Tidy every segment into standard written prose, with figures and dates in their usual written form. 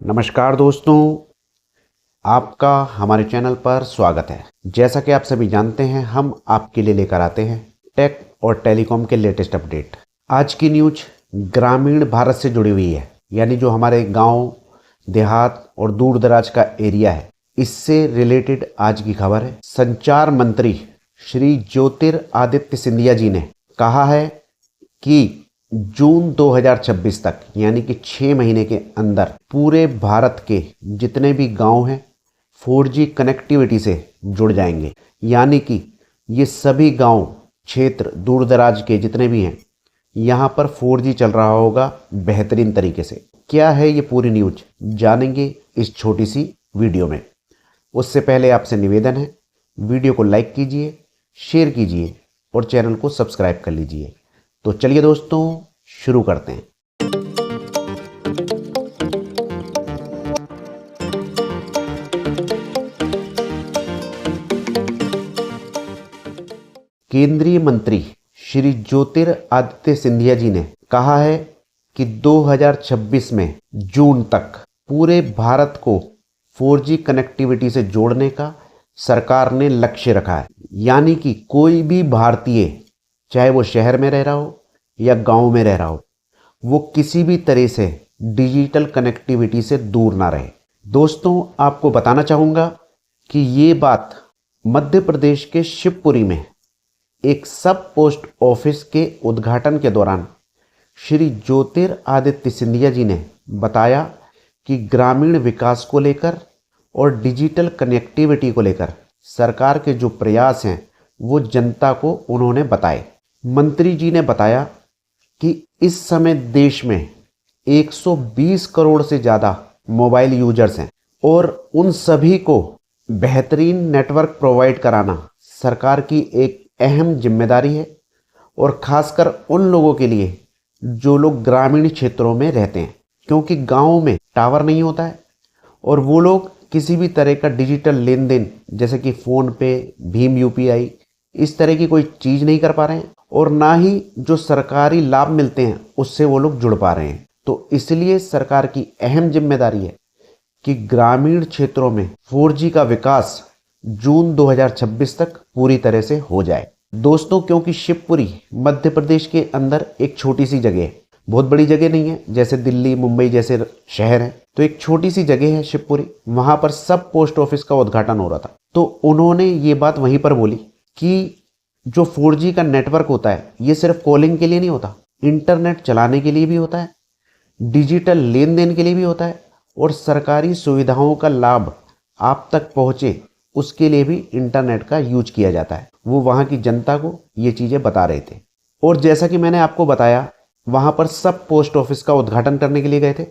नमस्कार दोस्तों, आपका हमारे चैनल पर स्वागत है। जैसा कि आप सभी जानते हैं, हम आपके लिए लेकर आते हैं टेक और टेलीकॉम के लेटेस्ट अपडेट। आज की न्यूज ग्रामीण भारत से जुड़ी हुई है, यानी जो हमारे गांव, देहात और दूर दराज का एरिया है, इससे रिलेटेड आज की खबर है। संचार मंत्री श्री ज्योतिरादित्य सिंधिया जी ने कहा है कि जून 2026 तक, यानी कि 6 महीने के अंदर पूरे भारत के जितने भी गांव हैं 4G कनेक्टिविटी से जुड़ जाएंगे। यानी कि ये सभी गांव, क्षेत्र, दूर दराज के जितने भी हैं, यहाँ पर 4G चल रहा होगा बेहतरीन तरीके से। क्या है ये पूरी न्यूज, जानेंगे इस छोटी सी वीडियो में। उससे पहले आपसे निवेदन है, वीडियो को लाइक कीजिए, शेयर कीजिए और चैनल को सब्सक्राइब कर लीजिए। तो चलिए दोस्तों, शुरू करते हैं। केंद्रीय मंत्री श्री ज्योतिरादित्य सिंधिया जी ने कहा है कि 2026 में जून तक पूरे भारत को 4G कनेक्टिविटी से जोड़ने का सरकार ने लक्ष्य रखा है। यानी कि कोई भी भारतीय, चाहे वो शहर में रह रहा हो या गांव में रह रहा हो, वो किसी भी तरह से डिजिटल कनेक्टिविटी से दूर ना रहे। दोस्तों, आपको बताना चाहूँगा कि ये बात मध्य प्रदेश के शिवपुरी में एक सब पोस्ट ऑफिस के उद्घाटन के दौरान श्री ज्योतिरादित्य सिंधिया जी ने बताया कि ग्रामीण विकास को लेकर और डिजिटल कनेक्टिविटी को लेकर सरकार के जो प्रयास हैं वो जनता को उन्होंने बताए। मंत्री जी ने बताया कि इस समय देश में 120 करोड़ से ज़्यादा मोबाइल यूजर्स हैं और उन सभी को बेहतरीन नेटवर्क प्रोवाइड कराना सरकार की एक अहम जिम्मेदारी है, और ख़ासकर उन लोगों के लिए जो लोग ग्रामीण क्षेत्रों में रहते हैं, क्योंकि गाँव में टावर नहीं होता है और वो लोग किसी भी तरह का डिजिटल लेन देन जैसे कि फ़ोन पे, भीम UPI, इस तरह की कोई चीज़ नहीं कर पा रहे हैं, और ना ही जो सरकारी लाभ मिलते हैं उससे वो लोग जुड़ पा रहे हैं। तो इसलिए सरकार की अहम जिम्मेदारी है कि ग्रामीण क्षेत्रों में 4G का विकास जून 2026 तक पूरी तरह से हो जाए। दोस्तों, क्योंकि शिवपुरी मध्य प्रदेश के अंदर एक छोटी सी जगह है, बहुत बड़ी जगह नहीं है, जैसे दिल्ली, मुंबई जैसे शहर हैं, तो एक छोटी सी जगह है शिवपुरी। वहाँ पर सब पोस्ट ऑफिस का उद्घाटन हो रहा था, तो उन्होंने ये बात वहीं पर बोली कि जो 4G का नेटवर्क होता है ये सिर्फ कॉलिंग के लिए नहीं होता, इंटरनेट चलाने के लिए भी होता है, डिजिटल लेन देन के लिए भी होता है, और सरकारी सुविधाओं का लाभ आप तक पहुँचे उसके लिए भी इंटरनेट का यूज किया जाता है। वो वहाँ की जनता को ये चीज़ें बता रहे थे। और जैसा कि मैंने आपको बताया, वहाँ पर सब पोस्ट ऑफिस का उद्घाटन करने के लिए गए थे,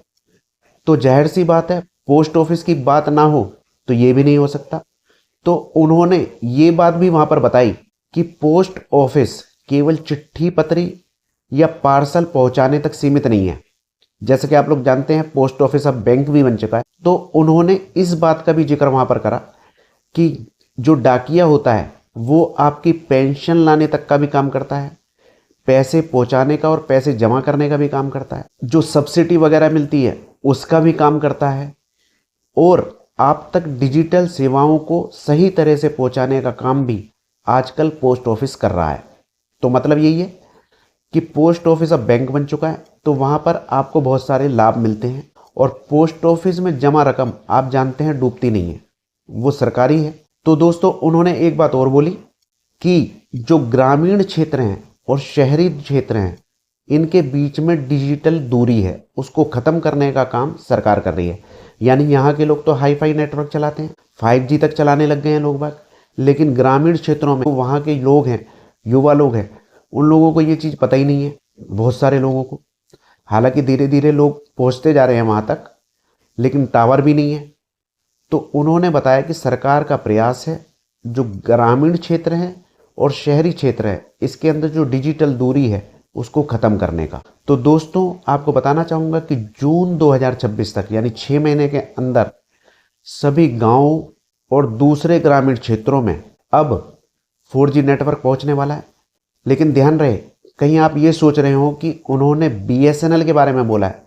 तो जाहिर सी बात है पोस्ट ऑफिस की बात ना हो तो ये भी नहीं हो सकता। तो उन्होंने ये बात भी वहाँ पर बताई कि पोस्ट ऑफिस केवल चिट्ठी पत्री या पार्सल पहुँचाने तक सीमित नहीं है। जैसे कि आप लोग जानते हैं पोस्ट ऑफिस अब बैंक भी बन चुका है। तो उन्होंने इस बात का भी जिक्र वहाँ पर करा कि जो डाकिया होता है वो आपकी पेंशन लाने तक का भी काम करता है, पैसे पहुंचाने का और पैसे जमा करने का भी काम करता है, जो सब्सिडी वगैरह मिलती है उसका भी काम करता है, और आप तक डिजिटल सेवाओं को सही तरह से पहुंचाने का काम भी आजकल पोस्ट ऑफिस कर रहा है। तो मतलब यही है कि पोस्ट ऑफिस अब बैंक बन चुका है, तो वहाँ पर आपको बहुत सारे लाभ मिलते हैं, और पोस्ट ऑफिस में जमा रकम आप जानते हैं डूबती नहीं है, वो सरकारी है। तो दोस्तों, उन्होंने एक बात और बोली कि जो ग्रामीण क्षेत्र हैं और शहरी क्षेत्र हैं, इनके बीच में डिजिटल दूरी है, उसको ख़त्म करने का काम सरकार कर रही है। यानी यहाँ के लोग तो हाईफाई नेटवर्क चलाते हैं, 5G तक चलाने लग गए हैं लोग बाग, लेकिन ग्रामीण क्षेत्रों में वहाँ के लोग हैं, युवा लोग हैं, उन लोगों को ये चीज़ पता ही नहीं है, बहुत सारे लोगों को। हालांकि धीरे धीरे लोग पहुँचते जा रहे हैं वहाँ तक, लेकिन टावर भी नहीं है। तो उन्होंने बताया कि सरकार का प्रयास है जो ग्रामीण क्षेत्र है और शहरी क्षेत्र है, इसके अंदर जो डिजिटल दूरी है उसको ख़त्म करने का। तो दोस्तों, आपको बताना चाहूँगा कि जून 2026 तक, यानी 6 महीने के अंदर सभी गाँव और दूसरे ग्रामीण क्षेत्रों में अब 4G नेटवर्क पहुँचने वाला है। लेकिन ध्यान रहे, कहीं आप ये सोच रहे हो कि उन्होंने BSNL के बारे में बोला है,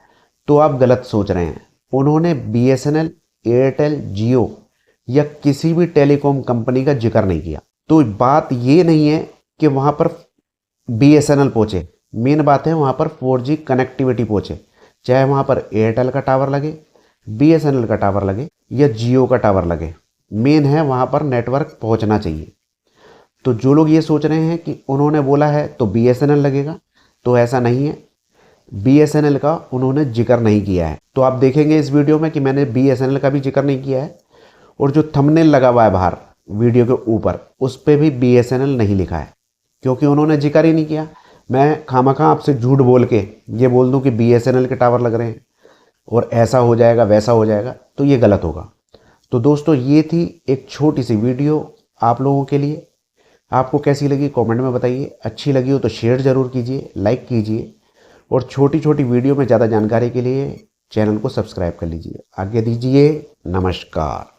तो आप गलत सोच रहे हैं। उन्होंने BSNL, एयरटेल, जियो या किसी भी टेलीकॉम कंपनी का जिक्र नहीं किया। तो बात ये नहीं है कि वहाँ पर BSNL पहुँचे, मेन बात है वहाँ पर 4G कनेक्टिविटी पहुँचे, चाहे वहाँ पर एयरटेल का टावर लगे, BSNL का टावर लगे या जियो का टावर लगे, मेन है वहाँ पर नेटवर्क पहुँचना चाहिए। तो जो लोग ये सोच रहे हैं कि उन्होंने बोला है तो BSNL लगेगा, तो ऐसा नहीं है। BSNL का उन्होंने जिक्र नहीं किया है। तो आप देखेंगे इस वीडियो में कि मैंने BSNL का भी जिक्र नहीं किया है, और जो थंबनेल लगा हुआ है बाहर वीडियो के ऊपर, उस पर भी BSNL नहीं लिखा है, क्योंकि उन्होंने जिक्र ही नहीं किया। मैं खामखा आपसे झूठ बोल के ये बोल दूं कि BSNL के टावर लग रहे हैं और ऐसा हो जाएगा वैसा हो जाएगा, तो ये गलत होगा। तो दोस्तों, ये थी एक छोटी सी वीडियो आप लोगों के लिए। आपको कैसी लगी कमेंट में बताइए। अच्छी लगी हो तो शेयर ज़रूर कीजिए, लाइक कीजिए, और छोटी छोटी वीडियो में ज़्यादा जानकारी के लिए चैनल को सब्सक्राइब कर लीजिए। आगे दीजिए, नमस्कार।